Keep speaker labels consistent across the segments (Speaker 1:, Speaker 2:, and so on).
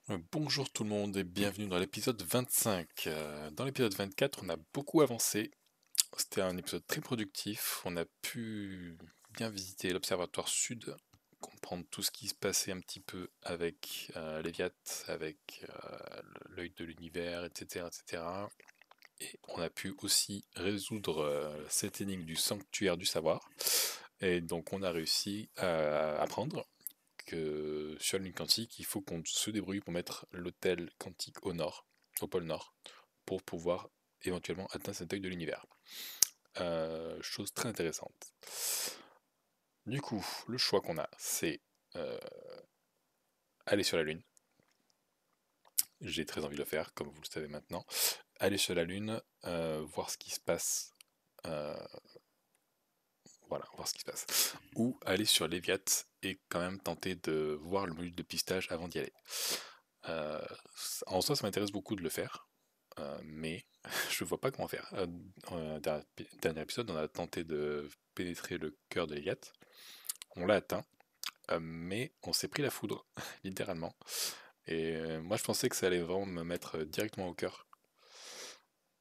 Speaker 1: Bonjour tout le monde et bienvenue dans l'épisode 25. Dans l'épisode 24, on a beaucoup avancé. C'était un épisode très productif. On a pu bien visiter l'Observatoire Sud, comprendre tout ce qui se passait un petit peu avec Léviat, avec l'œil de l'univers, etc., etc. Et on a pu aussi résoudre cette énigme du sanctuaire du savoir. Et donc on a réussi à apprendre que sur la ligne quantique, il faut qu'on se débrouille pour mettre l'hôtel quantique au nord, au pôle nord, pour pouvoir éventuellement atteindre cet œil de l'univers. Chose très intéressante. Du coup, le choix qu'on a, c'est euh, aller sur la Lune. J'ai très envie de le faire, comme vous le savez maintenant. Aller sur la Lune, voir ce qui se passe. euh, voilà, voir ce qui se passe. Ou aller sur Léviat et quand même tenter de voir le module de pistage avant d'y aller. Euh, En soi, ça m'intéresse beaucoup de le faire, mais je vois pas comment faire. Dernier épisode, on a tenté de pénétrer le cœur de Léviat. On l'a atteint, mais on s'est pris la foudre, littéralement. Et moi, je pensais que ça allait vraiment me mettre directement au cœur.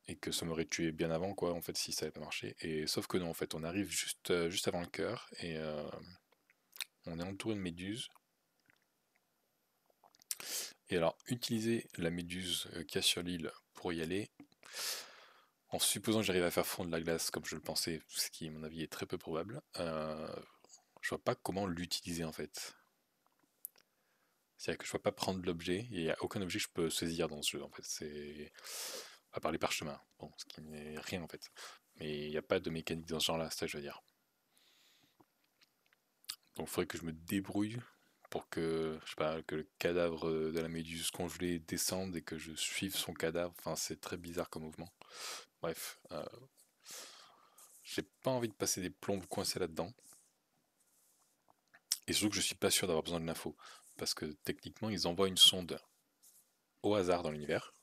Speaker 1: Et que ça m'aurait tué bien avant, quoi, en fait, si ça n'avait pas marché. Et sauf que non, en fait, on arrive juste avant le cœur et on est entouré de méduses. Et alors, utiliser la méduse qu'il y a sur l'île pour y aller, en supposant que j'arrive à faire fondre la glace comme je le pensais, ce qui, à mon avis, est très peu probable, je vois pas comment l'utiliser en fait. C'est-à-dire que je vois pas prendre l'objet, il n'y a aucun objet que je peux saisir dans ce jeu en fait. C'est à part les parchemins, bon, ce qui n'est rien en fait. Mais il n'y a pas de mécanique dans ce genre-là, c'est ça que je veux dire. Donc il faudrait que je me débrouille pour que, je sais pas, que le cadavre de la méduse congelée descende et que je suive son cadavre. Enfin, c'est très bizarre comme mouvement. Bref, j'ai pas envie de passer des plombes coincés là-dedans. Et surtout que je suis pas sûr d'avoir besoin de l'info. Parce que techniquement, ils envoient une sonde au hasard dans l'univers.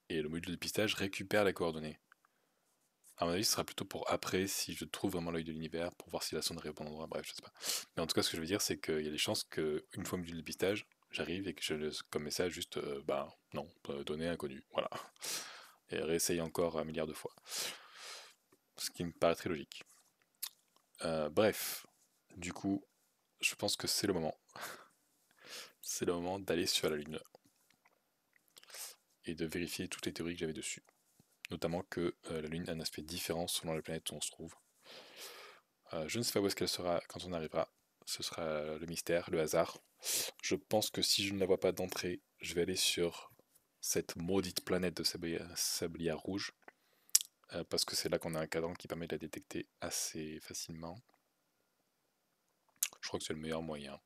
Speaker 1: Et le module de pistage récupère les coordonnées. À mon avis, ce sera plutôt pour après, si je trouve vraiment l'œil de l'univers, pour voir si la sonde est au bon endroit, bref, je sais pas. Mais en tout cas, ce que je veux dire, c'est qu'il y a des chances qu'une fois le module de pistage, j'arrive et que je laisse comme message juste, bah non, données inconnues, voilà. Et réessaye encore un milliard de fois. Ce qui me paraît très logique. Bref, du coup, je pense que c'est le moment. C'est le moment d'aller sur la Lune et de vérifier toutes les théories que j'avais dessus. Notamment que la Lune a un aspect différent selon la planète où on se trouve. Je ne sais pas où est-ce qu'elle sera quand on arrivera. Ce sera le mystère, le hasard. Je pense que si je ne la vois pas d'entrée, je vais aller sur cette maudite planète de sabliard rouge. Parce que c'est là qu'on a un cadran qui permet de la détecter assez facilement. Je crois que c'est le meilleur moyen.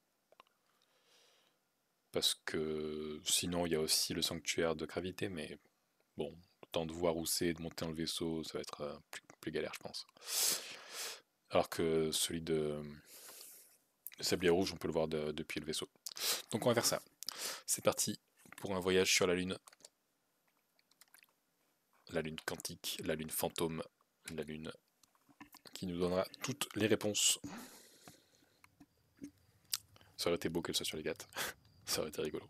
Speaker 1: Parce que sinon, il y a aussi le sanctuaire de gravité, mais bon, le temps de voir où c'est, de monter dans le vaisseau, ça va être plus galère, je pense. Alors que celui de Sablier Rouge, on peut le voir depuis le vaisseau. Donc on va faire ça. C'est parti pour un voyage sur la lune quantique, la lune fantôme, la lune qui nous donnera toutes les réponses. Ça aurait été beau qu'elle soit sur les gâtes. Ça aurait été rigolo.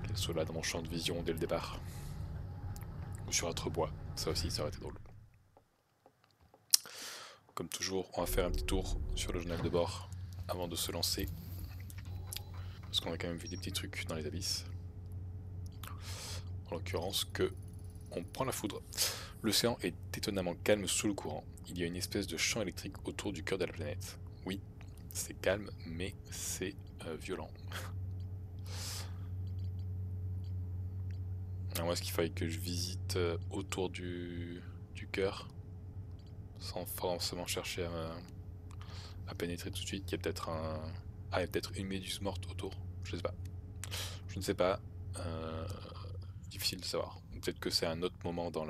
Speaker 1: Qu'elle soit là dans mon champ de vision dès le départ. Ou sur un bois. Ça aussi, ça aurait été drôle. Comme toujours, on va faire un petit tour sur le journal de bord avant de se lancer. Parce qu'on a quand même vu des petits trucs dans les abysses. En l'occurrence que on prend la foudre. L'océan est étonnamment calme sous le courant. Il y a une espèce de champ électrique autour du cœur de la planète. Oui, c'est calme, mais c'est violent. Alors moi, est-ce qu'il fallait que je visite autour du cœur sans forcément chercher à pénétrer tout de suite? Il y a peut-être il y a peut-être une méduse morte autour. Je sais pas. Je ne sais pas. Euh, Difficile de savoir. Peut-être que c'est un autre moment dans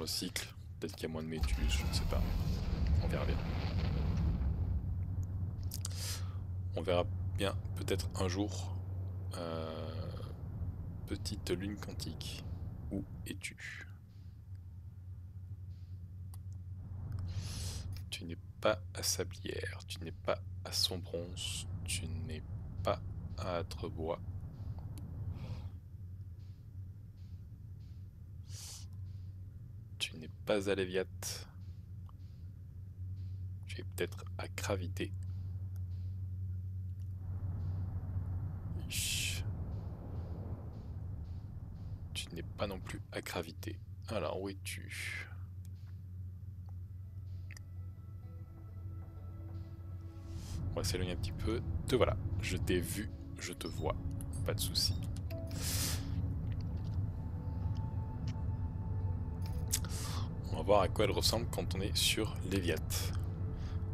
Speaker 1: le cycle. Peut-être qu'il y a moins de méduses, je ne sais pas. On verra bien. On verra bien peut-être un jour. Euh, Petite lune quantique. Où es-tu? Tu n'es pas à Sablière, tu n'es pas à Sombronce, tu n'es pas à Atrebois. Tu n'es pas à Léviat. Tu es peut-être à Cravité. Tu n'es pas non plus à Cravité. Alors, où es-tu? On va s'éloigner un petit peu. Te voilà. Je t'ai vu, je te vois. Pas de souci. On va voir à quoi elle ressemble quand on est sur Léviat.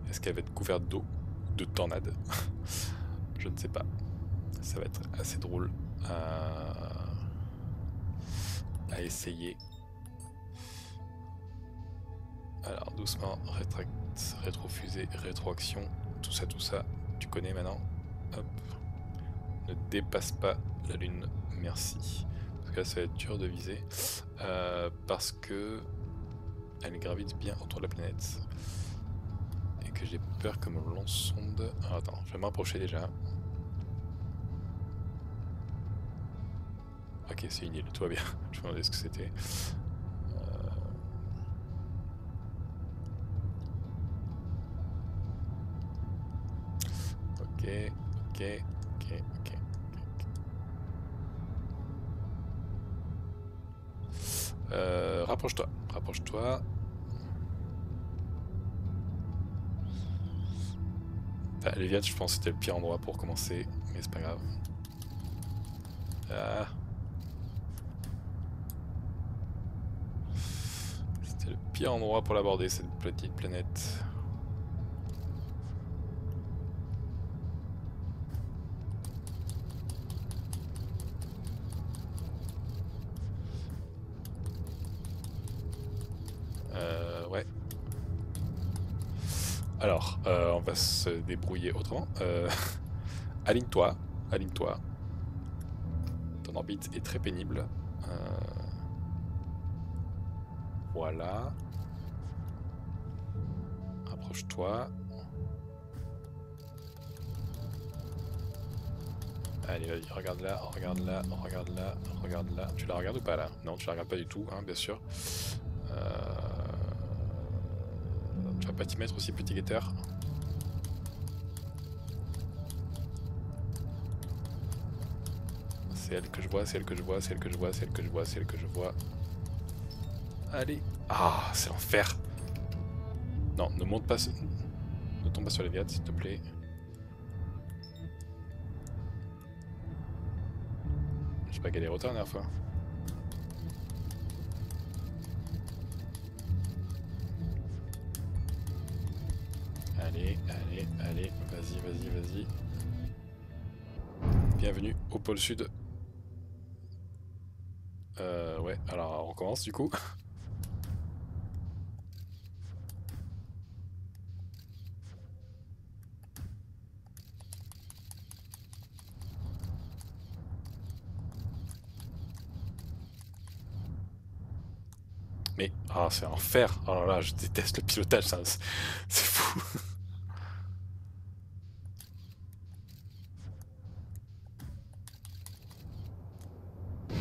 Speaker 1: Est-ce qu'elle va être couverte d'eau? De tornades? Je ne sais pas. Ça va être assez drôle à essayer. Alors doucement, rétract, rétrofusée, rétroaction, tout ça, tu connais maintenant. Hop. Ne dépasse pas la lune, merci. Parce que là ça va être dur de viser. Parce que elle gravite bien autour de la planète. Et que j'ai peur que mon lance-sonde... Alors attends, je vais m'approcher déjà. Ok, c'est une île, tout va bien. Je me demandais ce que c'était. Ok. Rapproche-toi, rapproche-toi. Léviat, je pense que c'était le pire endroit pour commencer, mais c'est pas grave. Ah. C'était le pire endroit pour l'aborder, cette petite planète. Ouais. Alors, on va se débrouiller autrement. Aligne-toi, aligne-toi. Ton orbite est très pénible. Voilà. Rapproche-toi. Allez, vas-y, regarde là, regarde là, regarde là, regarde là. Tu la regardes ou pas là? Non, tu la regardes pas du tout, hein, bien sûr. Tu vas pas t'y mettre aussi, petit guetteur? C'est elle que je vois, c'est elle que je vois, c'est elle que je vois, c'est elle que je vois, c'est elle que je vois. Allez. Ah, c'est l'enfer. Non, ne monte pas... Ne tombe pas sur les viades, s'il te plaît. J'ai pas galéré autant la dernière fois. Allez, allez, allez. Vas-y, vas-y, vas-y. Bienvenue au pôle sud. Ouais, alors on recommence du coup. Mais, ah, c'est l'enfer. Oh là là, je déteste le pilotage, c'est fou.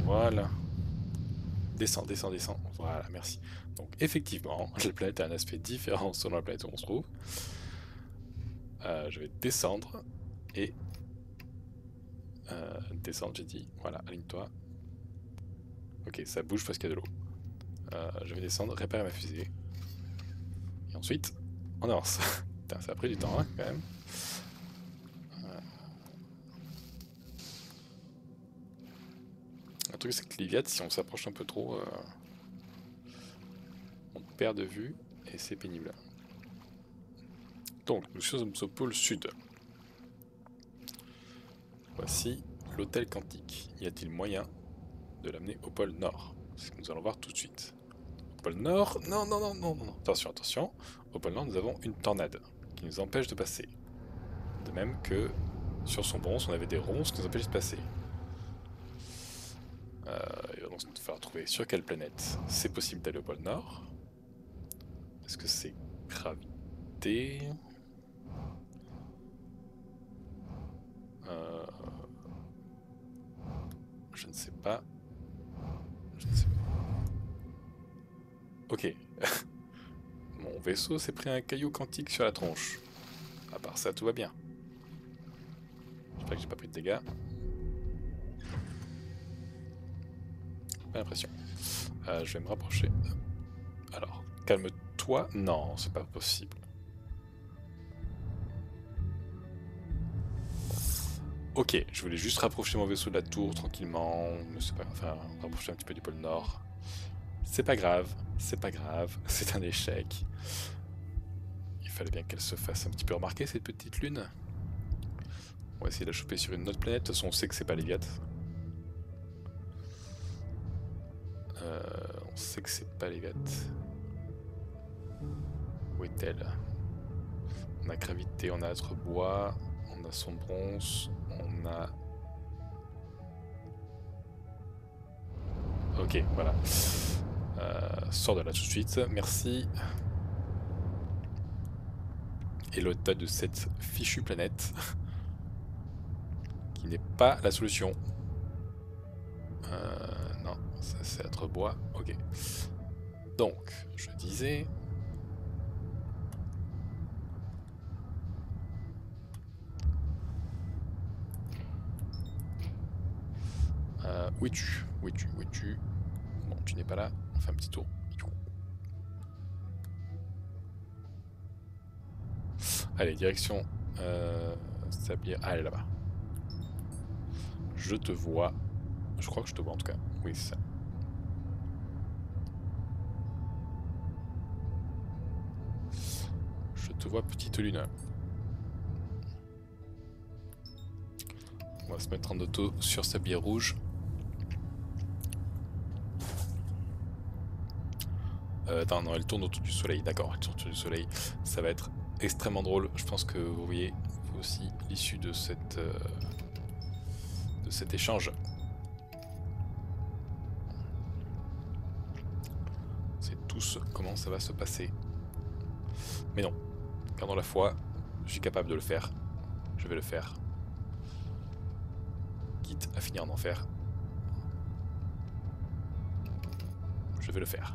Speaker 1: Voilà. Descends, descends, descends. Voilà, merci. Donc effectivement, la planète a un aspect différent selon la planète où on se trouve. Je vais descendre et... descendre, j'ai dit. Voilà, aligne-toi. Ok, ça bouge parce qu'il y a de l'eau. Je vais descendre, réparer ma fusée. Et ensuite, on avance. Putain, ça a pris du temps, hein, quand même. Le truc, c'est que Liviat, si on s'approche un peu trop, on perd de vue et c'est pénible. Donc, nous sommes au pôle sud. Voici l'hôtel quantique. Y a-t-il moyen de l'amener au pôle nord? C'est ce que nous allons voir tout de suite. Au pôle nord... Non, non, non, non, non. Attention, attention. Au pôle nord, nous avons une tornade qui nous empêche de passer. De même que sur son bronze, on avait des ronces qui nous empêchent de passer. Il va donc falloir trouver sur quelle planète c'est possible d'aller au pôle nord. Est-ce que c'est Cravité? gravité. Je ne sais pas. Je ne sais pas. Ok. Mon vaisseau s'est pris un caillou quantique sur la tronche. À part ça, tout va bien. J'espère que j'ai pas pris de dégâts. Pas l'impression. Je vais me rapprocher. Alors, calme-toi. Non, c'est pas possible. Ok, je voulais juste rapprocher mon vaisseau de la tour tranquillement. Mais c'est pas... Enfin, rapprocher un petit peu du pôle Nord. C'est pas grave. C'est pas grave. C'est un échec. Il fallait bien qu'elle se fasse un petit peu remarquer, cette petite lune. On va essayer de la choper sur une autre planète. De toute façon, on sait que c'est pas Léviat. On sait que c'est pas Léviat. Où est-elle? On a gravité, on a autre bois, on a son bronze, on a... Ok, voilà. Sors de là tout de suite, merci. Et l'état de cette fichue planète, qui n'est pas la solution. Non, ça c'est autre bois, ok. Donc, je disais... Où es-tu? Où es-tu? Où es-tu? Bon, tu n'es pas là. On fait un petit tour. Allez, direction... Sablier. Ah, elle est là-bas. Je te vois. Je crois que je te vois en tout cas. Oui, c'est ça. Je te vois, petite lune. On va se mettre en auto sur Sablier Rouge. Attends, non, elle tourne autour du soleil. D'accord, elle tourne autour du soleil. Ça va être extrêmement drôle. Je pense que vous voyez vous aussi l'issue de cet échange. C'est tous comment ça va se passer. Mais non, gardons la foi. Je suis capable de le faire. Je vais le faire. Quitte à finir en enfer. Je vais le faire.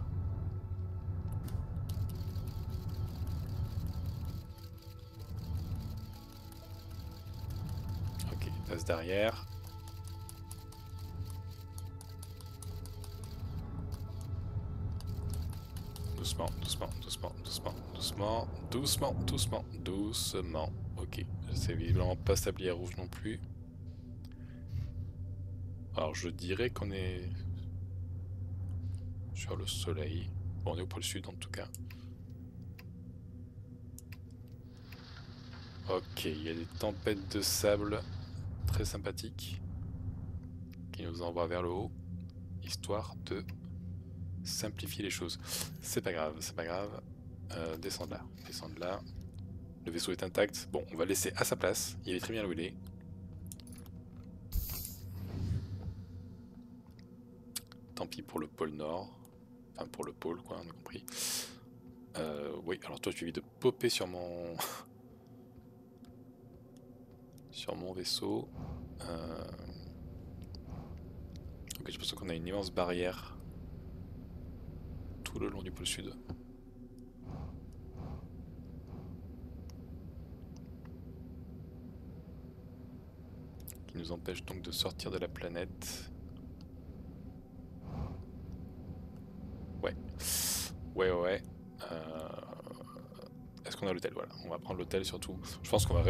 Speaker 1: Ok, passe derrière. Doucement, doucement, doucement, doucement, doucement, doucement, doucement, doucement. Ok, c'est visiblement pas Sablier Rouge non plus. Alors je dirais qu'on est sur le soleil. Bon, on est au pôle sud en tout cas. Ok, il y a des tempêtes de sable très sympathiques qui nous envoient vers le haut, histoire de simplifier les choses. C'est pas grave, c'est pas grave. Descendre là, descendre là. Le vaisseau est intact. Bon, on va le laisser à sa place. Il est très bien où il est. Tant pis pour le pôle Nord. Enfin, pour le pôle, quoi, on a compris. Oui, alors toi, tu évites de popper sur mon... sur mon vaisseau. Ok, je pense qu'on a une immense barrière tout le long du pôle sud. Qui nous empêche donc de sortir de la planète. Ouais. Ouais, ouais, ouais. Est-ce qu'on a l'hôtel? Voilà, on va prendre l'hôtel surtout. Je pense qu'on va...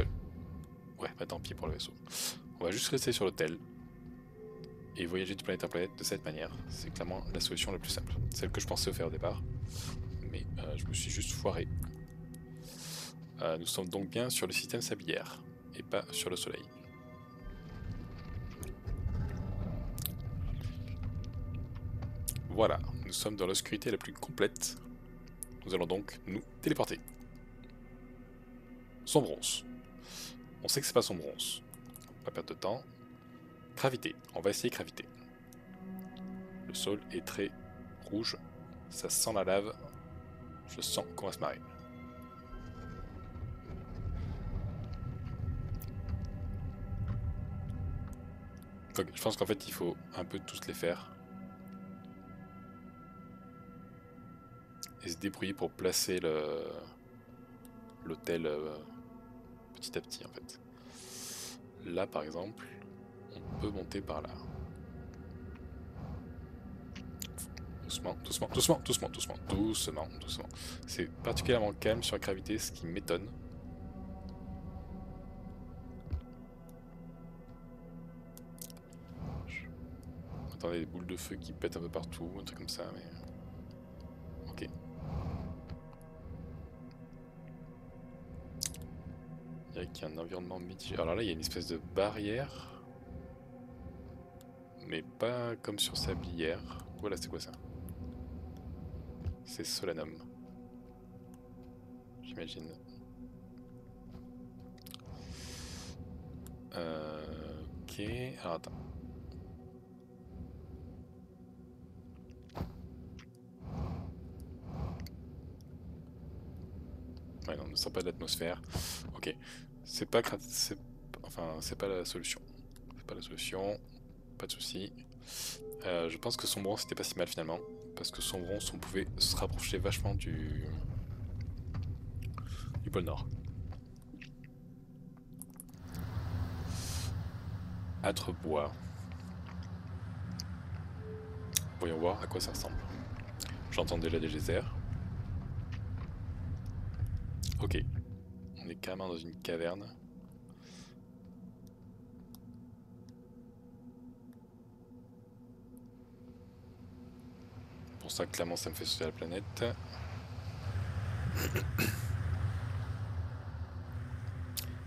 Speaker 1: Ouais, bah tant pis pour le vaisseau. On va juste rester sur l'hôtel. Et voyager de planète en planète de cette manière. C'est clairement la solution la plus simple. Celle que je pensais faire au départ. Mais je me suis juste foiré. Nous sommes donc bien sur le système sablière. Et pas sur le soleil. Voilà, nous sommes dans l'obscurité la plus complète. Nous allons donc nous téléporter. Son bronze. On sait que c'est pas son bronze. Pas perdre de temps. Gravité. On va essayer gravité. Le sol est très rouge. Ça sent la lave. Je sens qu'on va se marrer. Donc, je pense qu'en fait il faut un peu tous les faire. Et se débrouiller pour placer l'hôtel petit à petit en fait. Là par exemple, on peut monter par là. Doucement, doucement, doucement, doucement, doucement, doucement, doucement. C'est particulièrement calme sur la gravité, ce qui m'étonne. Attendez, des boules de feu qui pètent un peu partout, un truc comme ça, mais... Ok. Il dirait qu'il y a un environnement mitigé. Alors là, il y a une espèce de barrière. Mais pas comme sur Sablière. Voilà, c'est quoi ça? C'est Solanum. J'imagine. Ok, alors attends. Ouais, non, on ne sent pas de l'atmosphère. Ok, c'est pas... Enfin, c'est pas la solution. C'est pas la solution. Pas de soucis. Je pense que Sombron c'était pas si mal finalement. Parce que Sombron, on pouvait se rapprocher vachement du pôle Nord. Âtre-bois. Voyons voir à quoi ça ressemble. J'entends déjà des geysers. Ok. On est carrément dans une caverne. Pour ça, clairement, ça me fait sauter la planète.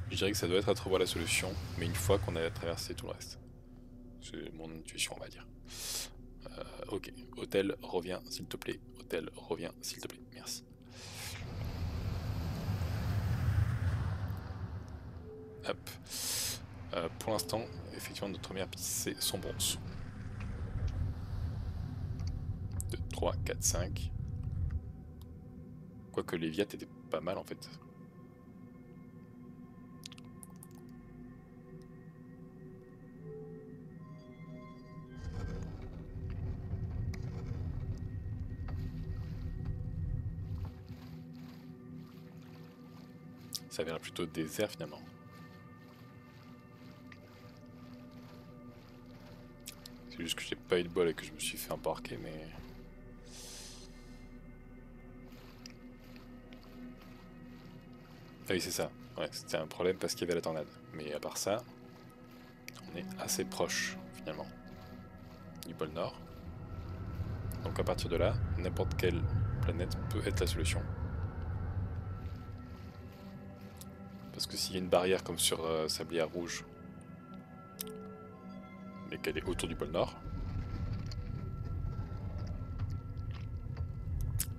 Speaker 1: Je dirais que ça doit être à trouver la solution, mais une fois qu'on a traversé tout le reste. C'est mon intuition, on va dire. Ok. Hôtel, reviens, s'il te plaît. Hôtel, reviens, s'il te plaît. Merci. Hop. Pour l'instant, effectivement, notre première piste, c'est Sombron. 2, 3, 4, 5. Quoique Léviat était pas mal en fait. Ça a l'air plutôt désert finalement. C'est juste que j'ai pas eu de bol et que je me suis fait embarquer, mais... Ah oui, c'est ça. Ouais, c'était un problème parce qu'il y avait la tornade. Mais à part ça, on est assez proche finalement du pôle Nord. Donc à partir de là, n'importe quelle planète peut être la solution. Parce que s'il y a une barrière comme sur Sablière Rouge, mais qu'elle est autour du pôle Nord,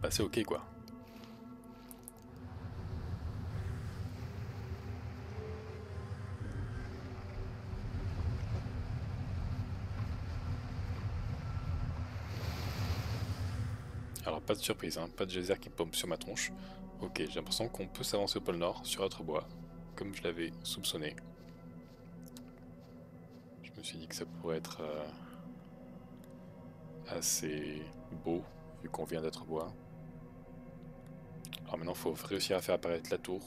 Speaker 1: bah c'est ok quoi. Alors pas de surprise, hein, pas de geyser qui pompe sur ma tronche. Ok, j'ai l'impression qu'on peut s'avancer au pôle Nord sur Âtre-bois, comme je l'avais soupçonné. Je me suis dit que ça pourrait être assez beau, vu qu'on vient d'Âtre-bois. Alors maintenant, il faut réussir à faire apparaître la tour,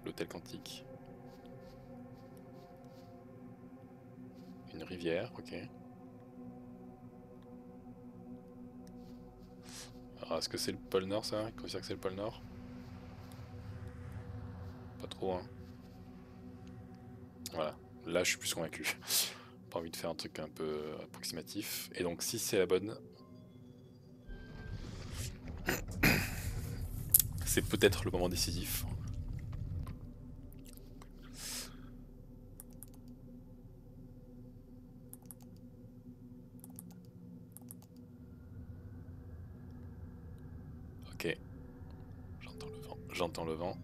Speaker 1: l'hôtel quantique. Une rivière, ok. Alors est-ce que c'est le pôle Nord ça? Il considère que c'est le pôle Nord? Pas trop, hein. Voilà, là je suis plus convaincu. Pas envie de faire un truc un peu approximatif. Et donc si c'est la bonne, c'est peut-être le moment décisif. Ok, j'entends le vent, j'entends le vent.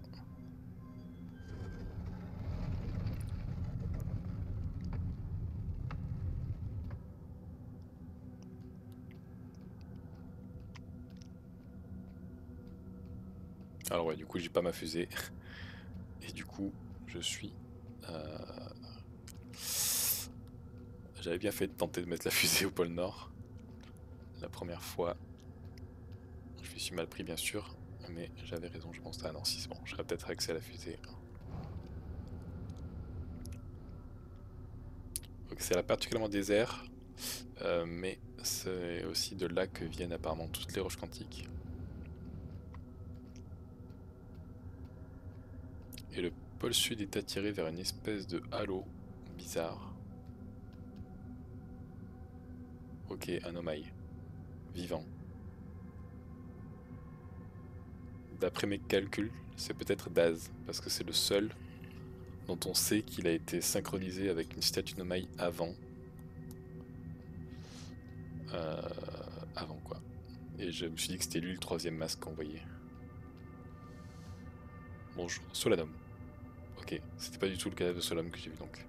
Speaker 1: Alors ouais, du coup j'ai pas ma fusée. Et du coup, je suis... J'avais bien fait de tenter de mettre la fusée au pôle Nord. La première fois. Je me suis mal pris bien sûr. Mais j'avais raison, je pense. Ah non, si c'est bon, j'aurais peut-être accès à la fusée. Donc c'est particulièrement désert. Mais c'est aussi de là que viennent apparemment toutes les roches quantiques. Et le pôle sud est attiré vers une espèce de halo bizarre. Ok, un omaï. Vivant. D'après mes calculs, c'est peut-être Daz, parce que c'est le seul dont on sait qu'il a été synchronisé avec une statue Nomai avant. Avant quoi. Et je me suis dit que c'était lui le troisième masque qu'on voyait. Bonjour, Solanum. Ok, c'était pas du tout le cadavre de Solanum que j'ai vu donc.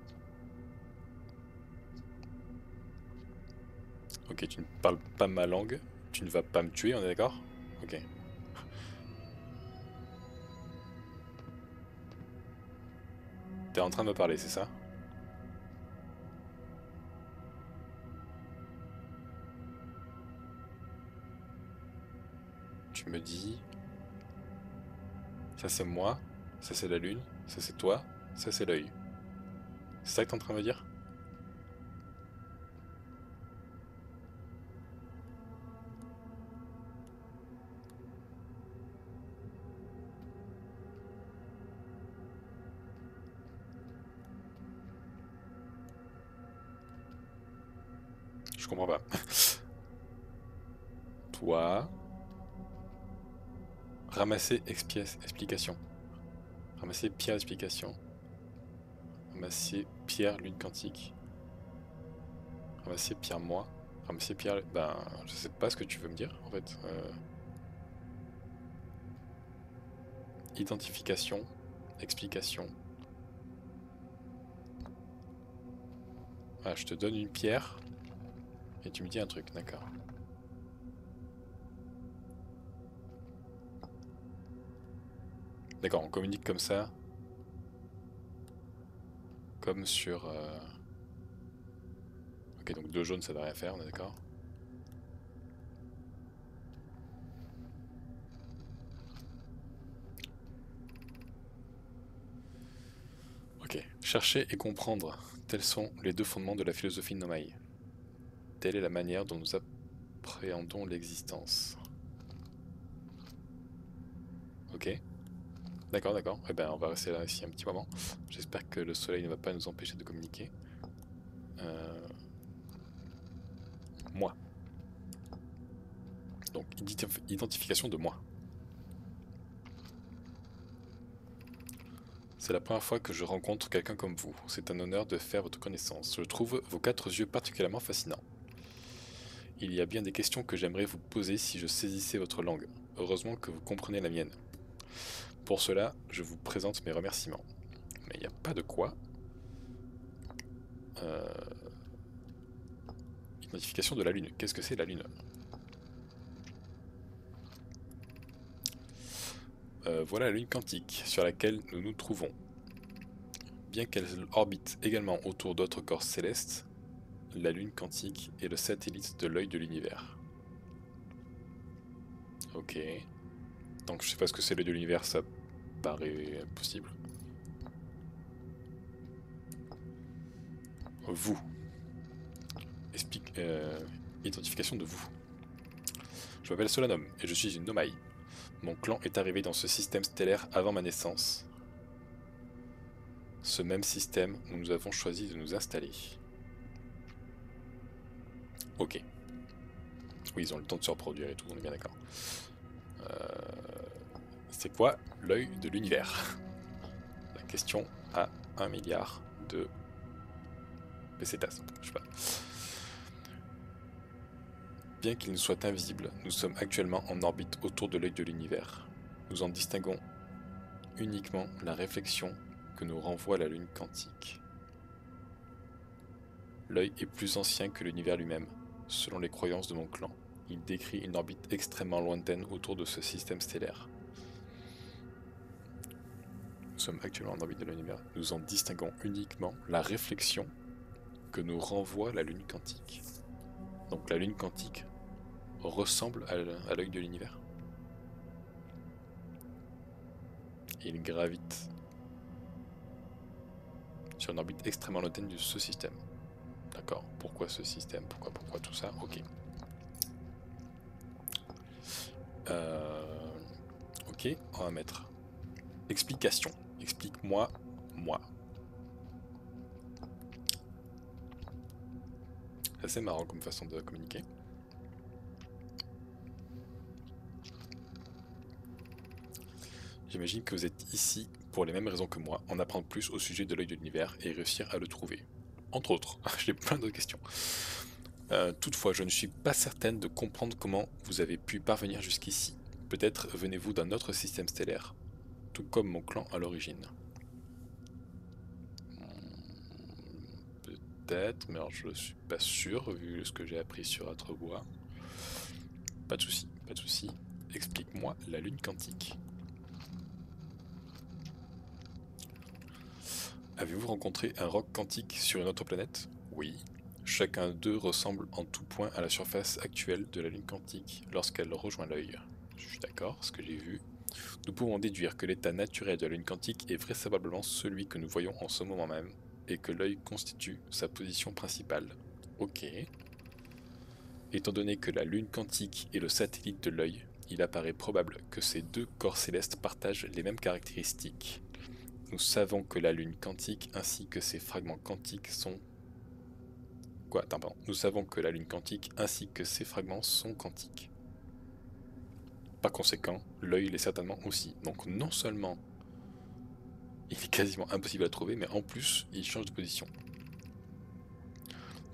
Speaker 1: Ok, tu ne parles pas ma langue, tu ne vas pas me tuer, on est d'accord? Ok. T'es en train de me parler, c'est ça? Tu me dis... Ça c'est moi, ça c'est la lune, ça c'est toi, ça c'est l'œil. C'est ça que t'es en train de me dire? Je comprends pas. Toi... Ramasser explication. Ramasser pierre explication. Ramasser pierre lune quantique. Ramasser pierre moi. Ramasser pierre... Ben, je sais pas ce que tu veux me dire en fait. Identification. Explication. Ah, je te donne une pierre. Et tu me dis un truc, d'accord. D'accord, on communique comme ça. Comme sur... Ok, donc deux jaunes ça va rien faire, on est d'accord. Ok, chercher et comprendre. Tels sont les deux fondements de la philosophie de Nomai. Telle est la manière dont nous appréhendons l'existence. Ok. D'accord, d'accord. Eh ben, on va rester là ici un petit moment. J'espère que le soleil ne va pas nous empêcher de communiquer. Moi. Donc, identification de moi. C'est la première fois que je rencontre quelqu'un comme vous. C'est un honneur de faire votre connaissance. Je trouve vos 4 yeux particulièrement fascinants. Il y a bien des questions que j'aimerais vous poser si je saisissais votre langue. Heureusement que vous comprenez la mienne. Pour cela, je vous présente mes remerciements. Mais il n'y a pas de quoi. Identification de la Lune. Qu'est-ce que c'est la Lune? Voilà la Lune quantique sur laquelle nous nous trouvons. Bien qu'elle orbite également autour d'autres corps célestes, la Lune quantique est le satellite de l'œil de l'univers. Ok. Donc je sais pas ce que c'est l'œil de l'univers, ça paraît impossible. Vous. Identification de vous. Je m'appelle Solanum et je suis une Nomai. Mon clan est arrivé dans ce système stellaire avant ma naissance. Ce même système où nous avons choisi de nous installer. Ok. Oui, ils ont le temps de se reproduire et tout, on est bien d'accord. C'est quoi l'œil de l'univers? La question à 1 milliard de pesetas, je sais pas. Bien qu'il nous soit invisible, nous sommes actuellement en orbite autour de l'œil de l'univers. Nous en distinguons uniquement la réflexion que nous renvoie la Lune quantique. L'œil est plus ancien que l'univers lui-même, selon les croyances de mon clan. Il décrit une orbite extrêmement lointaine autour de ce système stellaire. Nous sommes actuellement en orbite de l'univers. Nous en distinguons uniquement la réflexion que nous renvoie la lune quantique. Donc la lune quantique ressemble à l'œil de l'univers. Il gravite sur une orbite extrêmement lointaine de ce système. D'accord, pourquoi ce système? Pourquoi tout ça? Ok. Ok, on va mettre explication. Explique-moi, moi. C'est assez marrant comme façon de communiquer. J'imagine que vous êtes ici pour les mêmes raisons que moi, en apprendre plus au sujet de l'œil de l'univers et réussir à le trouver. Entre autres, j'ai plein d'autres questions. Toutefois, je ne suis pas certaine de comprendre comment vous avez pu parvenir jusqu'ici. Peut-être venez-vous d'un autre système stellaire, tout comme mon clan à l'origine. Peut-être, mais alors je ne suis pas sûr, vu ce que j'ai appris sur Atrebois. Pas de souci, pas de souci. Explique-moi la lune quantique. Avez-vous rencontré un roc quantique sur une autre planète? Oui. Chacun d'eux ressemble en tout point à la surface actuelle de la lune quantique lorsqu'elle rejoint l'œil. Je suis d'accord, ce que j'ai vu. Nous pouvons déduire que l'état naturel de la lune quantique est vraisemblablement celui que nous voyons en ce moment même, et que l'œil constitue sa position principale. Ok. Étant donné que la lune quantique est le satellite de l'œil, il apparaît probable que ces deux corps célestes partagent les mêmes caractéristiques. Nous savons que la lune quantique ainsi que ses fragments quantiques sont... Quoi? Attends, pardon. Nous savons que la lune quantique ainsi que ses fragments sont quantiques. Par conséquent, l'œil l'est certainement aussi. Donc non seulement il est quasiment impossible à trouver, mais en plus il change de position.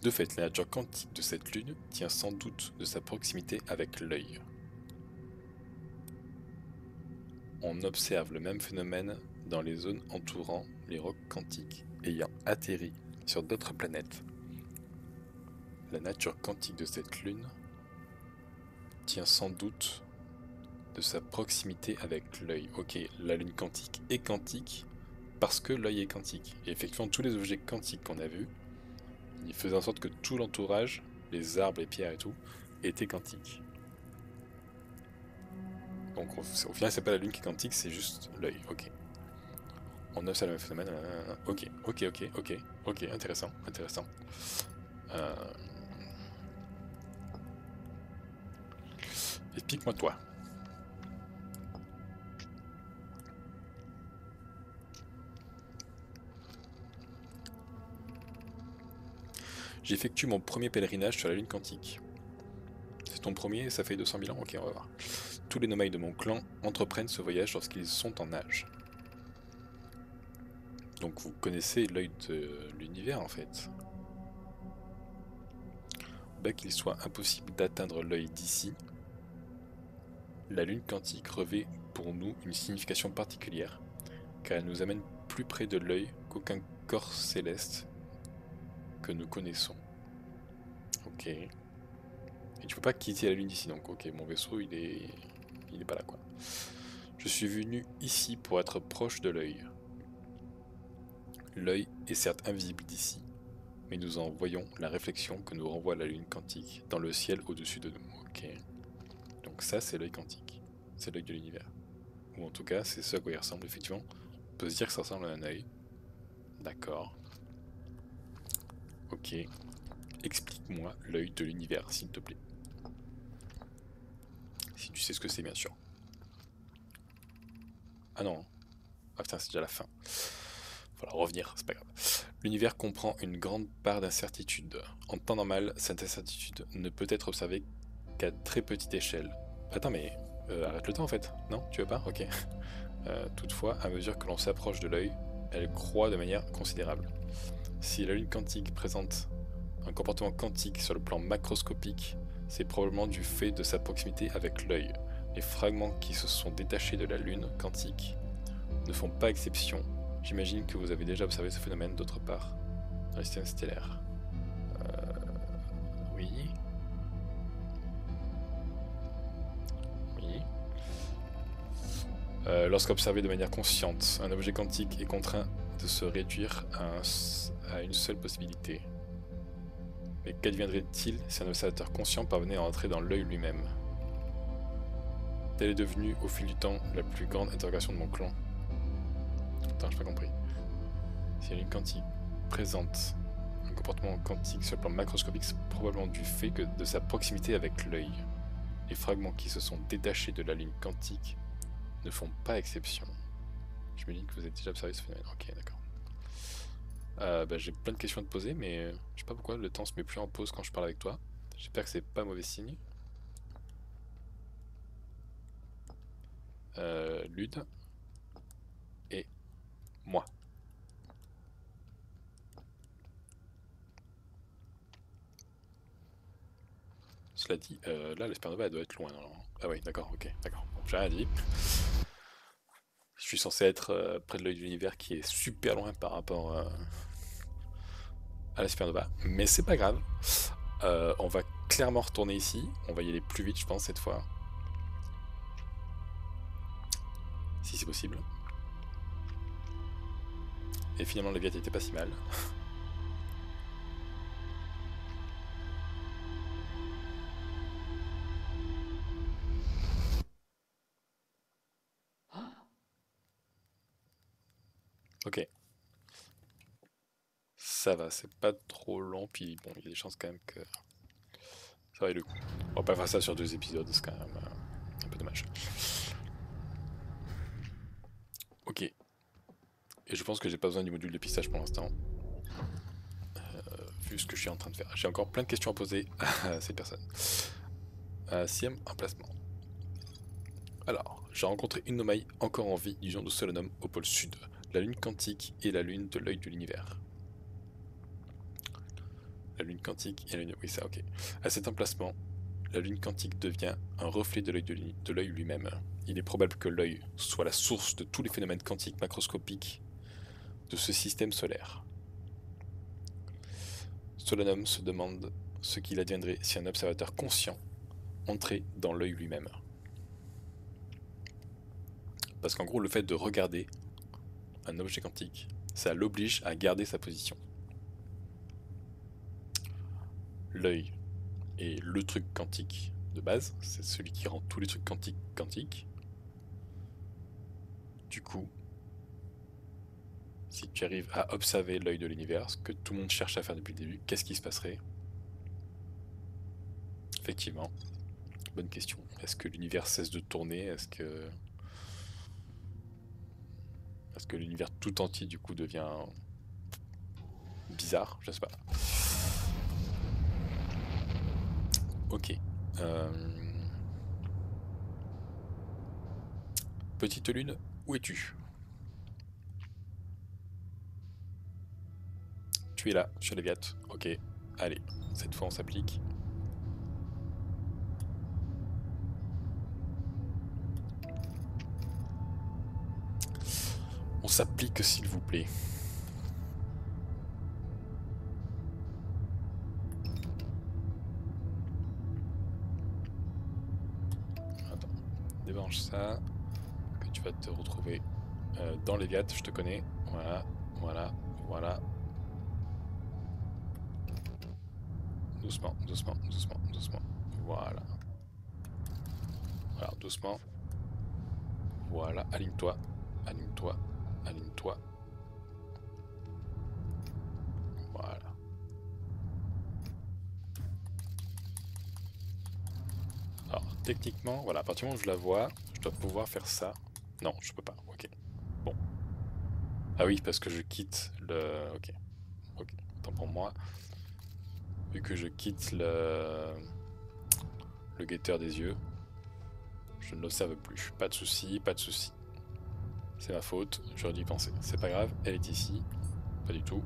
Speaker 1: De fait, la nature quantique de cette lune tient sans doute de sa proximité avec l'œil. On observe le même phénomène dans les zones entourant les rocs quantiques ayant atterri sur d'autres planètes. La nature quantique de cette lune tient sans doute de sa proximité avec l'œil. Ok, la lune quantique est quantique parce que l'œil est quantique. Et effectivement, tous les objets quantiques qu'on a vus, ils faisaient en sorte que tout l'entourage, les arbres, les pierres et tout, était quantique. Donc au final, c'est pas la lune qui est quantique, c'est juste l'œil. Ok. On observe le même phénomène. Ok, intéressant. Explique-moi toi. J'effectue mon premier pèlerinage sur la lune quantique. C'est ton premier, ça fait 200 000 ans? Ok, on va voir. Tous les nomades de mon clan entreprennent ce voyage lorsqu'ils sont en âge. Donc vous connaissez l'œil de l'univers en fait. Bien qu'il soit impossible d'atteindre l'œil d'ici, la lune quantique revêt pour nous une signification particulière, car elle nous amène plus près de l'œil qu'aucun corps céleste que nous connaissons. Ok. Et tu peux pas quitter la lune d'ici, donc ok, mon vaisseau il est pas là quoi. Je suis venu ici pour être proche de l'œil. L'œil est certes invisible d'ici, mais nous en voyons la réflexion que nous renvoie la lune quantique dans le ciel au-dessus de nous. Ok. Donc ça c'est l'œil quantique, c'est l'œil de l'univers. Ou en tout cas c'est ce à quoi il ressemble effectivement. On peut se dire que ça ressemble à un œil. D'accord. Ok. Explique-moi l'œil de l'univers s'il te plaît. Si tu sais ce que c'est bien sûr. Ah non. Ah putain c'est déjà la fin. Voilà, revenir, c'est pas grave. L'univers comprend une grande part d'incertitude. En temps normal, cette incertitude ne peut être observée qu'à très petite échelle. Attends, mais arrête le temps en fait. Non, tu veux pas? Ok. Toutefois, à mesure que l'on s'approche de l'œil, elle croît de manière considérable. Si la lune quantique présente un comportement quantique sur le plan macroscopique, c'est probablement du fait de sa proximité avec l'œil. Les fragments qui se sont détachés de la lune quantique ne font pas exception. J'imagine que vous avez déjà observé ce phénomène d'autre part dans le système stellaire. Oui. Oui. Lorsqu'observé de manière consciente, un objet quantique est contraint de se réduire à une seule possibilité. Mais qu'adviendrait-il si un observateur conscient parvenait à entrer dans l'œil lui-même? Telle est devenue, au fil du temps, la plus grande interrogation de mon clan. Attends, j'ai pas compris. Si la lune quantique présente un comportement quantique sur le plan macroscopique, c'est probablement du fait de sa proximité avec l'œil. Les fragments qui se sont détachés de la lune quantique ne font pas exception. Je me dis que vous avez déjà observé ce phénomène. Ok, d'accord. J'ai plein de questions à te poser, mais je sais pas pourquoi le temps se met plus en pause quand je parle avec toi. J'espère que c'est pas mauvais signe. Lune et moi. Cela dit, là, la supernova, elle doit être loin. Non. Ah oui, d'accord, ok, d'accord. Bon, j'ai rien dit. Je suis censé être près de l'œil de l'univers qui est super loin par rapport à la supernova, mais c'est pas grave. On va clairement retourner ici. On va y aller plus vite, je pense, cette fois. Si c'est possible. Et finalement, la viette était pas si mal. Ok. Ça va, c'est pas trop long, puis bon, il y a des chances quand même que ça vaille le coup. On va pas faire ça sur 2 épisodes, c'est quand même un peu dommage. Ok. Et je pense que j'ai pas besoin du module de pistage pour l'instant, vu ce que je suis en train de faire. J'ai encore plein de questions à poser à ces personnes. 6ème emplacement. Alors, j'ai rencontré une Nomai encore en vie du genre de Solanum au pôle sud, la lune quantique et la lune de l'œil de l'univers. La lune quantique et la lune... Oui, ça, ok. À cet emplacement, la lune quantique devient un reflet de l'œil lui-même. Il est probable que l'œil soit la source de tous les phénomènes quantiques macroscopiques de ce système solaire. Solanum se demande ce qu'il adviendrait si un observateur conscient entrait dans l'œil lui-même. Parce qu'en gros, le fait de regarder un objet quantique, ça l'oblige à garder sa position. L'œil est le truc quantique de base, c'est celui qui rend tous les trucs quantiques quantiques. Du coup, si tu arrives à observer l'œil de l'univers, ce que tout le monde cherche à faire depuis le début, qu'est-ce qui se passerait? Effectivement, bonne question. Est-ce que l'univers cesse de tourner? Est-ce que l'univers tout entier du coup devient bizarre? Je sais pas. Ok. Petite lune, où es-tu? Tu es là, sur les Léviathe. Ok. Allez, cette fois on s'applique. On s'applique s'il vous plaît. Attends, débranche ça. Que tu vas te retrouver dans les Léviathe, je te connais. Voilà, voilà, voilà. Doucement, doucement, doucement, doucement. Voilà. Voilà, doucement. Voilà, aligne-toi. Aligne-toi. Aligne-toi. Voilà. Alors, techniquement, voilà, à partir du moment où je la vois, je dois pouvoir faire ça. Non, je peux pas. Ok. Bon. Ah oui, parce que je quitte le... Ok. Ok. Tant pour moi. Vu que je quitte le guetteur des yeux, je ne l'observe plus. Pas de souci, pas de souci. C'est ma faute, j'aurais dû y penser. C'est pas grave, elle est ici. Pas du tout.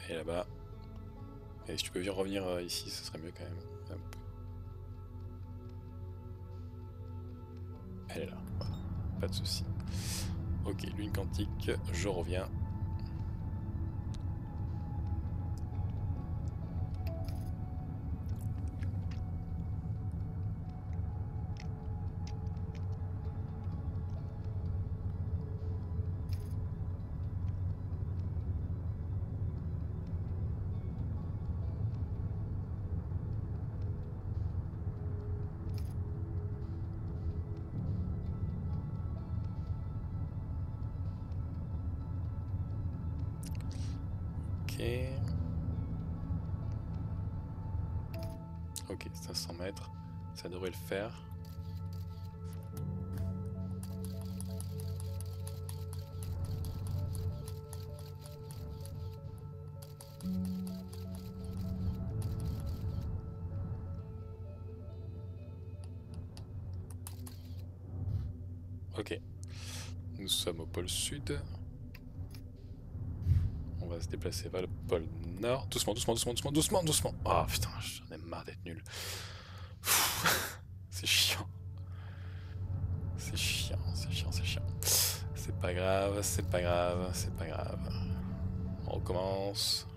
Speaker 1: Elle est là-bas. Et si tu peux bien revenir ici, ce serait mieux quand même. Hop. Elle est là, voilà. Pas de souci. Ok, lune quantique, je reviens. Ok. Ok, 500 mètres. Ça devrait le faire. Ok. Nous sommes au pôle sud. On va se déplacer vers le pôle nord. Doucement, doucement, doucement, doucement, doucement, doucement. Oh putain, j'en ai marre d'être nul. C'est chiant. C'est chiant, c'est chiant, c'est chiant. C'est pas grave, c'est pas grave, c'est pas grave. On recommence.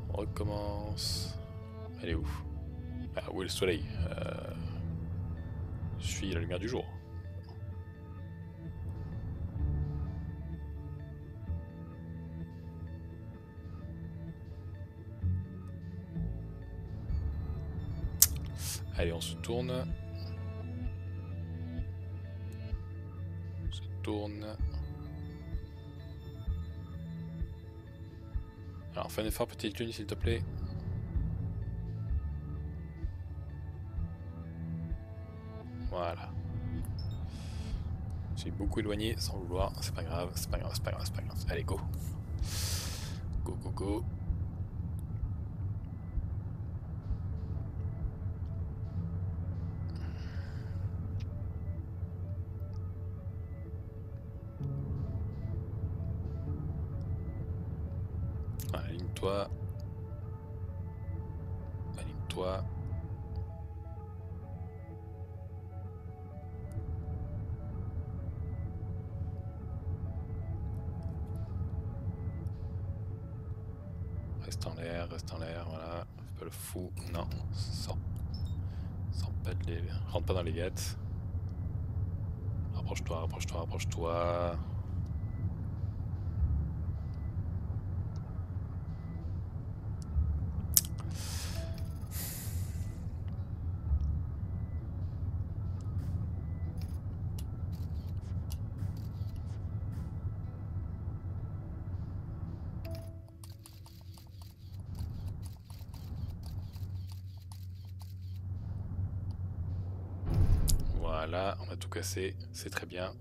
Speaker 1: On recommence. Elle est où? Ah, où est le soleil? Je suis la lumière du jour. Allez, on se tourne. On se tourne. Alors, fais un effort, petite lune, s'il te plaît. Voilà. J'ai beaucoup éloigné sans vouloir. C'est pas grave, c'est pas grave, c'est pas grave, c'est pas grave. Allez, go. Go, go, go. Aligne-toi. Aligne-toi. Reste en l'air, voilà. Fais pas le fou. Non, sors pas de les... Rentre pas dans les gâtes. Rapproche-toi, rapproche-toi, rapproche-toi. Voilà, on a tout cassé, c'est très bien.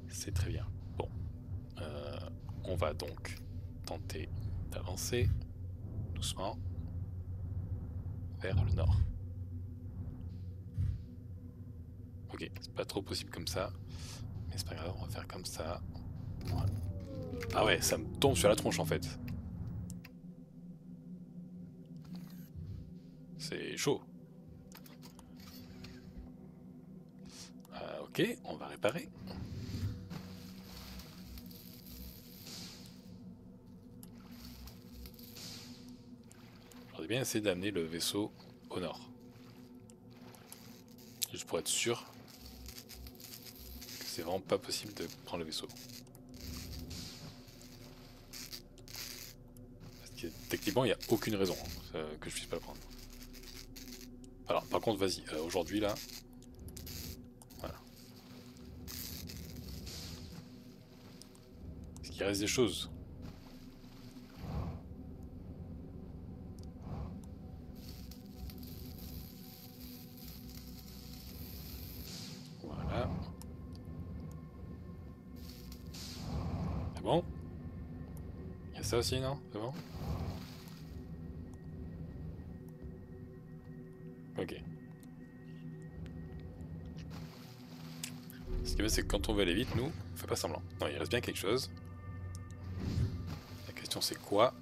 Speaker 1: C'est très bien. Bon, on va donc tenter d'avancer doucement vers le nord. Ok, c'est pas trop possible comme ça, mais c'est pas grave, on va faire comme ça. Voilà. Ah ouais, ça me tombe sur la tronche en fait. C'est chaud. Ok, on va réparer. J'aurais bien essayé d'amener le vaisseau au nord. Juste pour être sûr que c'est vraiment pas possible de prendre le vaisseau. Parce que techniquement, il n'y a aucune raison que je puisse pas le prendre. Alors, par contre, vas-y, aujourd'hui là. Voilà. Est-ce qu'il reste des choses? Voilà. C'est bon? Il y a ça aussi, non? C'est bon? Ok. Ce qui est bien, c'est que quand on veut aller vite, nous, on fait pas semblant. Non, il reste bien quelque chose. La question c'est quoi?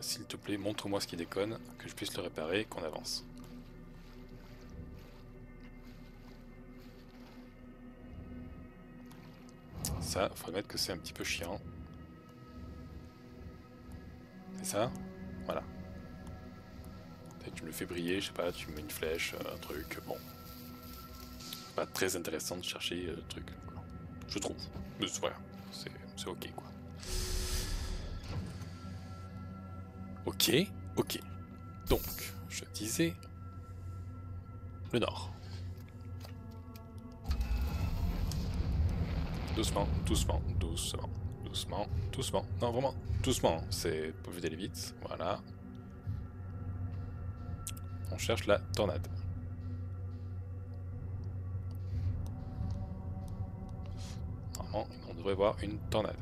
Speaker 1: S'il te plaît, montre-moi ce qui déconne, que je puisse le réparer, qu'on avance. Ça, faut admettre que c'est un petit peu chiant. C'est ça? Voilà. Tu me le fais briller, je sais pas, tu me mets une flèche, un truc, bon. Pas très intéressant de chercher le truc, quoi. Je trouve. Mais voilà, c'est ok quoi. Ok, ok. Donc, je disais le nord. Doucement, doucement, doucement, doucement. Doucement, doucement. Non, vraiment, doucement. C'est pour éviter aller vite. Voilà. On cherche la tornade. Normalement, on devrait voir une tornade.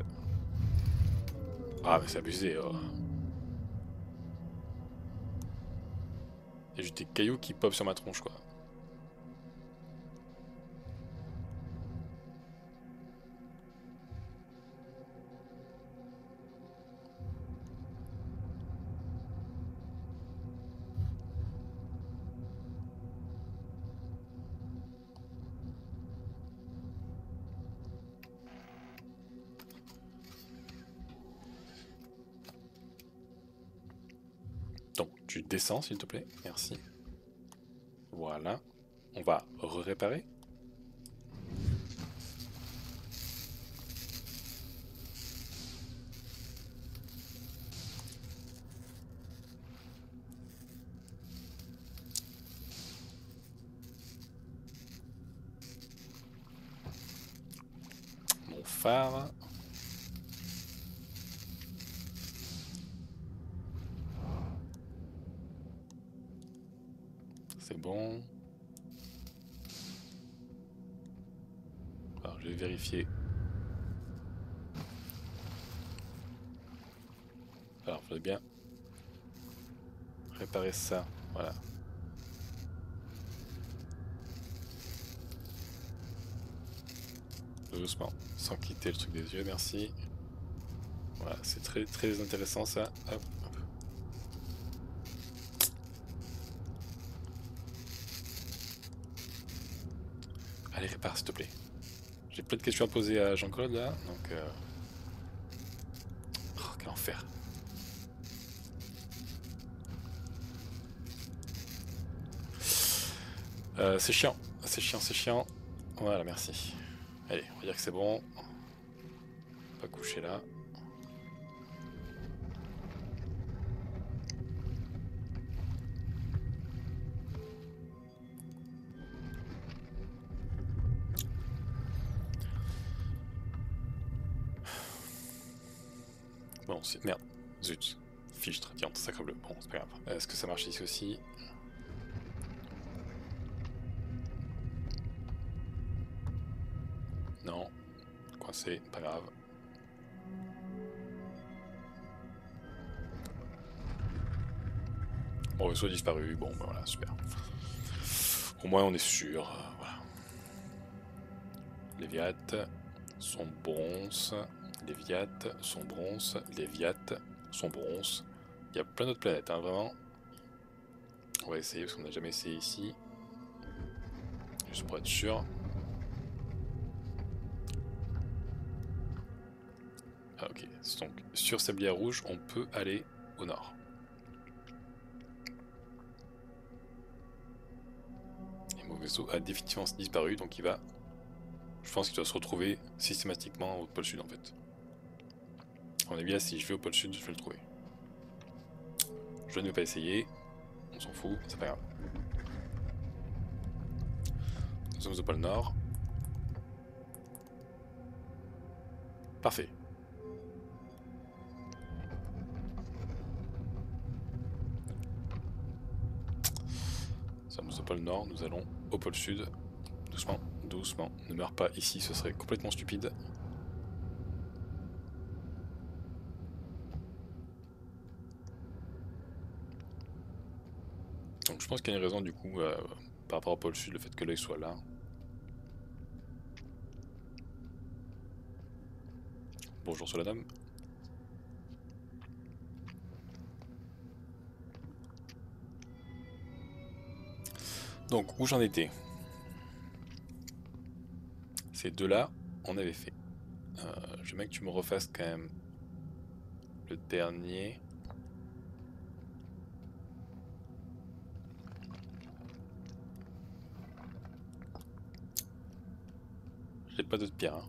Speaker 1: Ah, mais c'est abusé. Il y a juste des cailloux qui pop sur ma tronche, quoi. Donc, tu descends, s'il te plaît. Merci. Voilà. On va réparer. Mon phare. C'est bon. Alors, je vais vérifier. Alors, il faudrait bien réparer ça. Voilà. Doucement, sans quitter le truc des yeux, merci. Voilà, c'est très très intéressant ça. Hop, hop. Allez, répare s'il te plaît. J'ai plein de questions à poser à Jean-Claude là, donc... Oh, quel enfer. C'est chiant, c'est chiant, c'est chiant. Voilà, merci. Allez, on va dire que c'est bon. Pas coucher là. Bon, c'est... Merde, zut. Fichtre, tiens, sacre bleu. Bon, c'est pas grave. Est-ce que ça marche ici aussi? Non. Coincé, pas grave. Bon, le vaisseau a disparu. Bon, ben voilà, super. Au moins, on est sûr. Voilà. Léviat, son bronze. Léviat, son bronze. Léviat, son bronze. Il y a plein d'autres planètes, hein, vraiment. On va essayer parce qu'on n'a jamais essayé ici. Juste pour être sûr. Ah, ok. Donc, sur Sablière Rouge, on peut aller au nord. Et mon vaisseau a définitivement disparu, donc il va... Je pense qu'il doit se retrouver systématiquement au pôle sud, en fait. À mon avis, là, si je vais au pôle sud, je vais le trouver. Je ne vais pas essayer. On s'en fout, c'est pas grave. Nous sommes au pôle nord. Parfait. Nous sommes au pôle nord, nous allons au pôle sud. Doucement, doucement. Ne meurs pas ici, ce serait complètement stupide. Donc je pense qu'il y a une raison du coup par rapport au pôle sud, le fait que l'œil soit là. Bonjour Solanum. Donc où j'en étais? Ces deux-là, on avait fait. Je veux bien que tu me refasses quand même le dernier. J'ai pas d'autres pierres. Hein.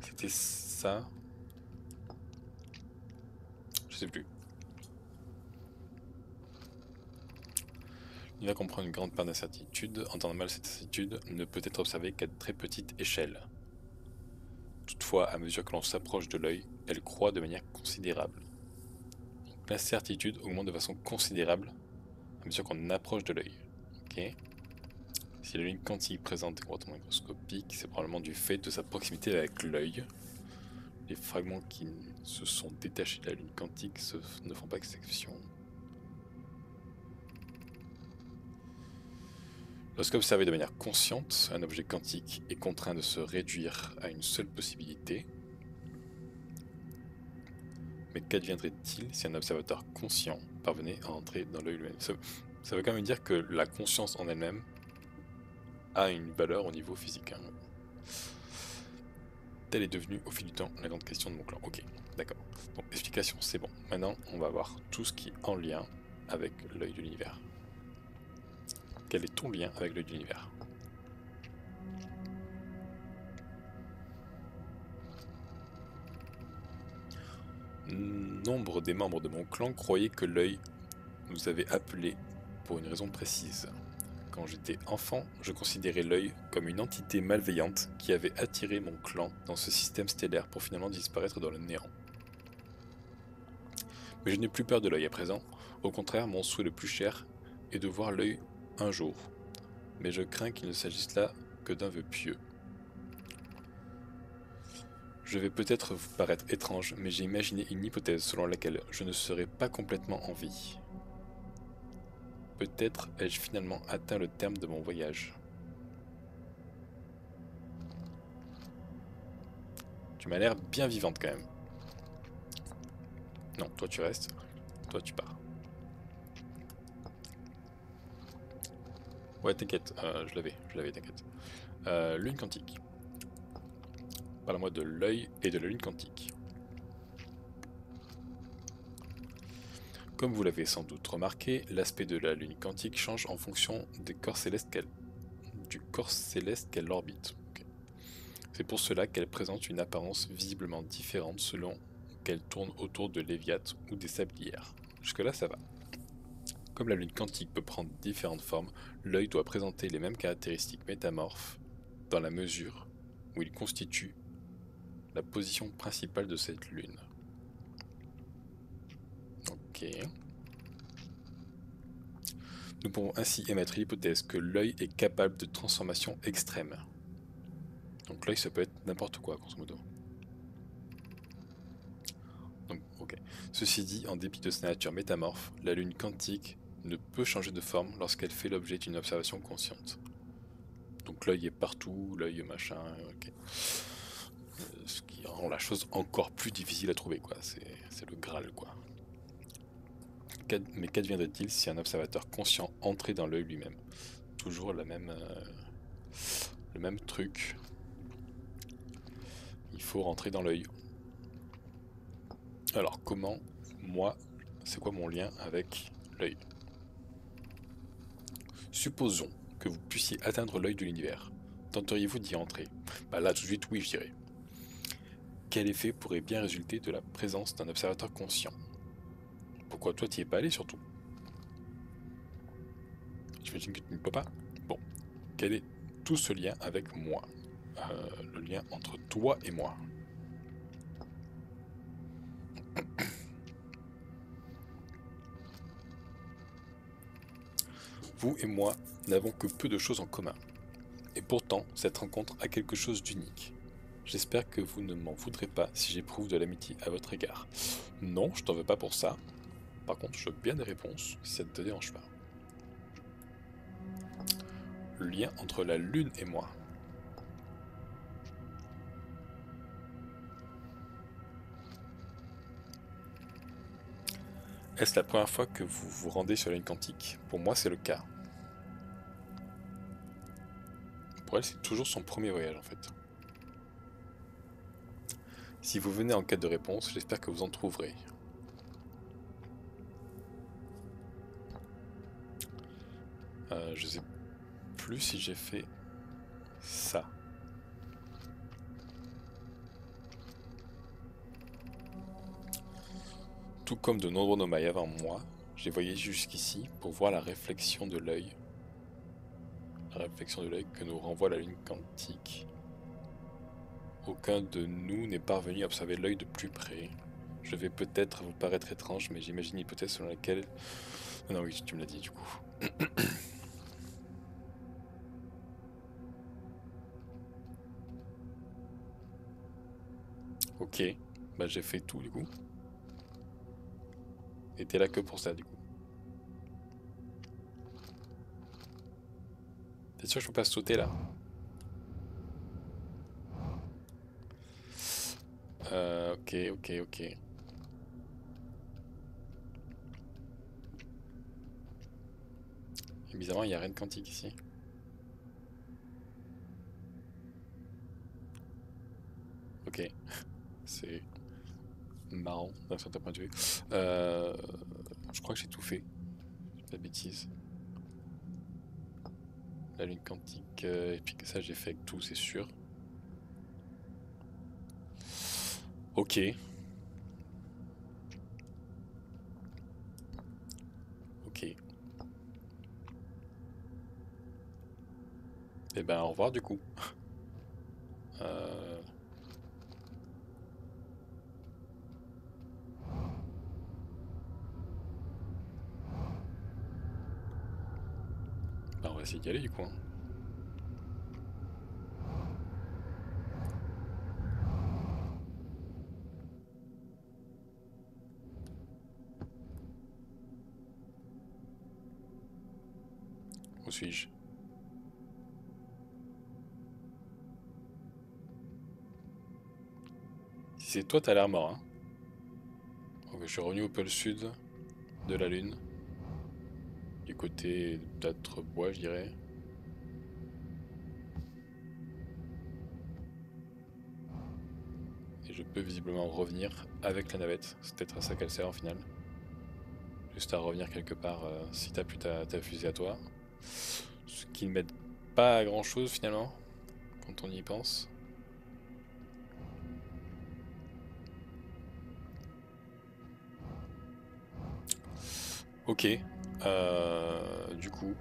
Speaker 1: C'était ça. Je sais plus. Il va comprendre une grande part d'incertitude. En temps normal, cette incertitude ne peut être observée qu'à de très petite échelle. Toutefois, à mesure que l'on s'approche de l'œil, elle croît de manière considérable. L'incertitude augmente de façon considérable à mesure qu'on approche de l'œil. Ok. Si la lune quantique présente des comportements microscopiques, c'est probablement du fait de sa proximité avec l'œil. Les fragments qui se sont détachés de la lune quantique ne font pas exception. Lorsqu'observé de manière consciente, un objet quantique est contraint de se réduire à une seule possibilité. Mais qu'adviendrait-il si un observateur conscient parvenait à entrer dans l'œil lui-même? Ça veut quand même dire que la conscience en elle-même a une valeur au niveau physique. Hein. Telle est devenue au fil du temps la grande question de mon clan. Ok, d'accord. Donc explication, c'est bon. Maintenant, on va voir tout ce qui est en lien avec l'œil de l'univers. Quel est ton lien avec l'œil de l'univers? Nombre des membres de mon clan croyaient que l'œil nous avait appelés pour une raison précise. Quand j'étais enfant, je considérais l'œil comme une entité malveillante qui avait attiré mon clan dans ce système stellaire pour finalement disparaître dans le néant. Mais je n'ai plus peur de l'œil à présent. Au contraire, mon souhait le plus cher est de voir l'œil un jour. Mais je crains qu'il ne s'agisse là que d'un vœu pieux. Je vais peut-être vous paraître étrange, mais j'ai imaginé une hypothèse selon laquelle je ne serais pas complètement en vie. Peut-être ai-je finalement atteint le terme de mon voyage. Tu m'as l'air bien vivante quand même. Non, toi tu restes, toi tu pars. Ouais, t'inquiète, je l'avais, t'inquiète. Lune quantique. Parle-moi de l'œil et de la lune quantique. Comme vous l'avez sans doute remarqué, l'aspect de la lune quantique change en fonction du corps céleste qu'elle orbite. Okay. C'est pour cela qu'elle présente une apparence visiblement différente selon qu'elle tourne autour de Léviathe ou des sablières. Jusque-là, ça va. Comme la lune quantique peut prendre différentes formes, l'œil doit présenter les mêmes caractéristiques métamorphes dans la mesure où il constitue la position principale de cette lune. Ok. Nous pouvons ainsi émettre l'hypothèse que l'œil est capable de transformation extrême. Donc l'œil, ça peut être n'importe quoi, grosso modo. Donc, ok. Ceci dit, en dépit de sa nature métamorphe, la lune quantique ne peut changer de forme lorsqu'elle fait l'objet d'une observation consciente. Donc l'œil est partout, l'œil machin, ok. Ce qui rend la chose encore plus difficile à trouver, quoi. C'est le Graal, quoi. Mais qu'adviendrait-il si un observateur conscient entrait dans l'œil lui-même? Toujours le même truc. Il faut rentrer dans l'œil. Alors comment, moi, c'est quoi mon lien avec l'œil? Supposons que vous puissiez atteindre l'œil de l'univers. Tenteriez-vous d'y entrer? Bah là tout de suite oui je dirais. Quel effet pourrait bien résulter de la présence d'un observateur conscient? Pourquoi toi t'y es pas allé surtout? J'imagine que tu ne peux pas. Bon, quel est tout ce lien avec moi? Le lien entre toi et moi. Vous et moi n'avons que peu de choses en commun. Et pourtant, cette rencontre a quelque chose d'unique. J'espère que vous ne m'en voudrez pas si j'éprouve de l'amitié à votre égard. Non, je t'en veux pas pour ça. Par contre, je veux bien des réponses, si ça ne te dérange pas. Le lien entre la lune et moi. Est-ce la première fois que vous vous rendez sur la ligne quantique? Pour moi, c'est le cas. Pour elle, c'est toujours son premier voyage, en fait. Si vous venez en quête de réponse, j'espère que vous en trouverez. Je sais plus si j'ai fait ça. Tout comme de nombreux Nomai avant moi, j'ai voyagé jusqu'ici pour voir la réflexion de l'œil. La réflexion de l'œil que nous renvoie la lune quantique Aucun de nous n'est parvenu à observer l'œil de plus près. Je vais peut-être vous paraître étrange, mais j'imagine l'hypothèse selon laquelle... Ah non, oui, tu me l'as dit du coup. Ok, bah j'ai fait tout du coup. Et t'es là que pour ça du coup. T'es sûr que je peux pas sauter là? Ok, ok, ok. Et bizarrement, il n'y a rien de quantique ici. Ok, c'est marrant d'un certain point de vue. Je crois que j'ai tout fait. Pas de bêtises. La lune quantique, et puis que ça j'ai fait avec tout, c'est sûr. Ok. Ok. Et ben au revoir du coup. Euh, Bah, on va essayer d'y aller du coup, hein. Où suis-je? Si c'est toi, t'as l'air mort, hein. Ok, je suis revenu au pôle sud de la lune. Du côté d'autres bois, je dirais. Et je peux visiblement revenir avec la navette. C'est peut-être à ça qu'elle sert en final. Juste à revenir quelque part si t'as plus ta fusée à toi. Ce qui ne m'aide pas à grand chose finalement, quand on y pense. Ok. Du coup.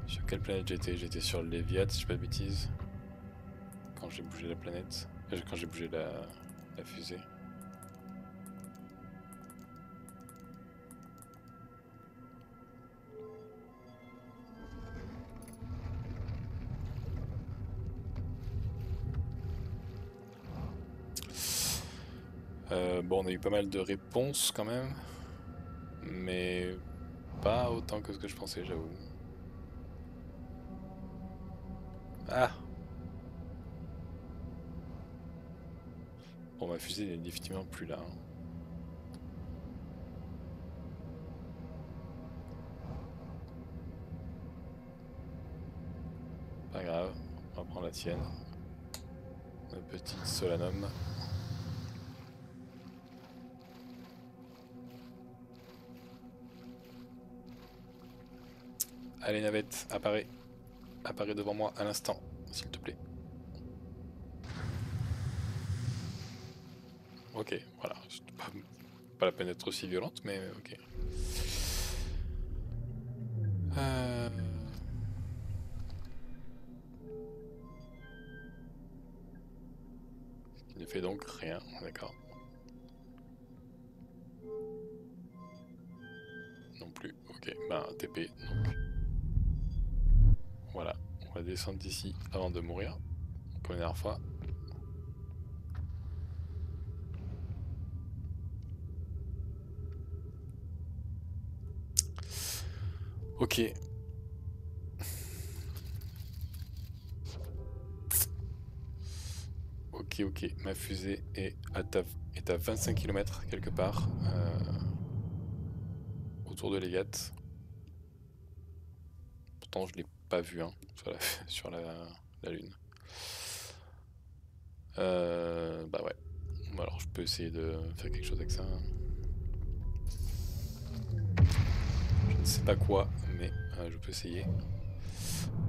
Speaker 1: Sur quelle planète j'étais? J'étais sur le Léviat, si je dis pas de bêtises. Quand j'ai bougé la planète. Quand j'ai bougé la fusée. Bon, on a eu pas mal de réponses quand même. Mais pas autant que ce que je pensais, j'avoue. Ah! Bon, ma fusée n'est définitivement plus là, hein. Pas grave, on va prendre la tienne. La petite Solanum. Allez, navette, apparaît. Apparaît devant moi à l'instant, s'il te plaît. Ok, voilà. C'est pas la peine d'être aussi violente, mais ok. Euh... Il ne fait donc rien, d'accord. Non plus, ok. Ben, TP, donc. Voilà, on va descendre d'ici avant de mourir, comme la dernière fois. Ok. Ok, ok. Ma fusée est à 25 km quelque part, autour de Légat. Pourtant, je l'ai pas vu, hein, sur la Lune. Bah ouais. Bon, alors, je peux essayer de faire quelque chose avec ça, hein. Je ne sais pas quoi, mais je peux essayer.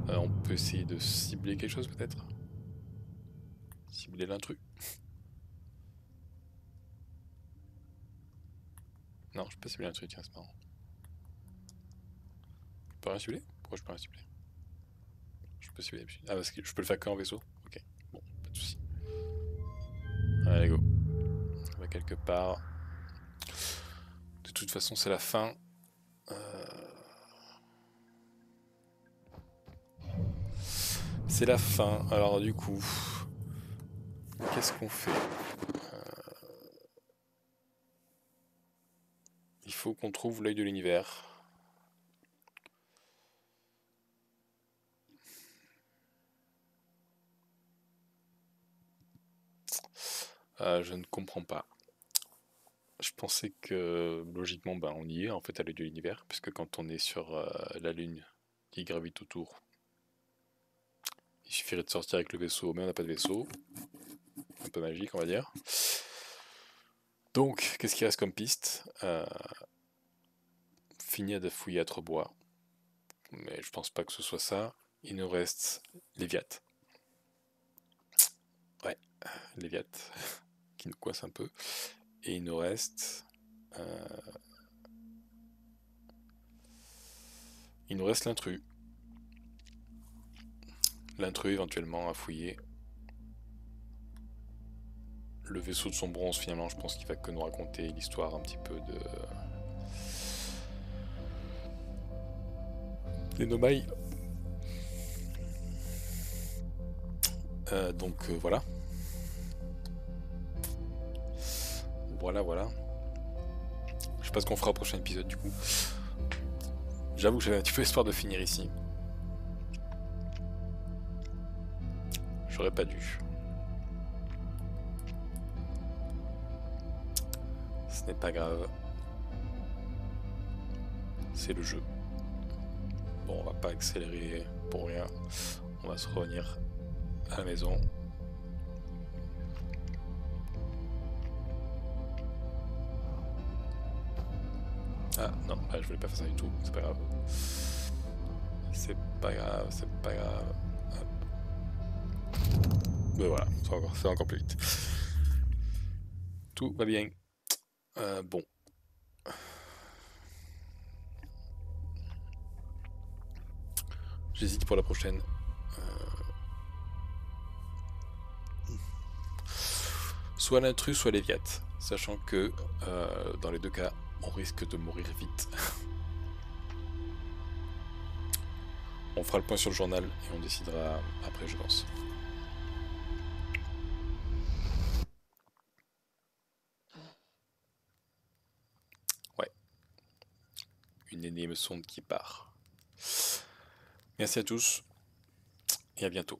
Speaker 1: On peut essayer de cibler quelque chose peut-être? Cibler l'intrus? Non, je peux pas cibler l'intrus, tiens, c'est marrant. Je peux rien cibler? Pourquoi je peux rien cibler? Possible. Ah, parce que je peux le faire qu'en vaisseau? Ok, bon, pas de soucis. Allez, go. On va quelque part. De toute façon, c'est la fin. C'est la fin. Alors, du coup, qu'est-ce qu'on fait? Il faut qu'on trouve l'œil de l'univers. Je ne comprends pas. Je pensais que logiquement, ben, on y est en fait à l'œil de l'univers, puisque quand on est sur la Lune qui gravite autour, il suffirait de sortir avec le vaisseau, mais on n'a pas de vaisseau. Un peu magique, on va dire. Donc, qu'est-ce qui reste comme piste? Fini de fouiller à Trebois, mais je pense pas que ce soit ça. Il nous reste Léviat. Ouais, Léviat, qui nous coince un peu. Et il nous reste... il nous reste l'intrus. L'intrus éventuellement à fouiller. Le vaisseau de son bronze, finalement, je pense qu'il va que nous raconter l'histoire un petit peu de... des Nomailles. Donc voilà. Voilà. Je sais pas ce qu'on fera au prochain épisode du coup. J'avoue que j'avais un petit peu espoir de finir ici. J'aurais pas dû. Ce n'est pas grave. C'est le jeu. Bon, on va pas accélérer pour rien. On va se revenir à la maison. Ah non, là, je voulais pas faire ça du tout. C'est pas grave. C'est pas grave, c'est pas grave. Hop. Mais voilà, ça va encore plus vite. Tout va bien. Bon. J'hésite pour la prochaine. Soit l'intrus, soit Léviat. Sachant que dans les deux cas, on risque de mourir vite. On fera le point sur le journal et on décidera après, je pense. Ouais. Une énième sonde qui part. Merci à tous et à bientôt.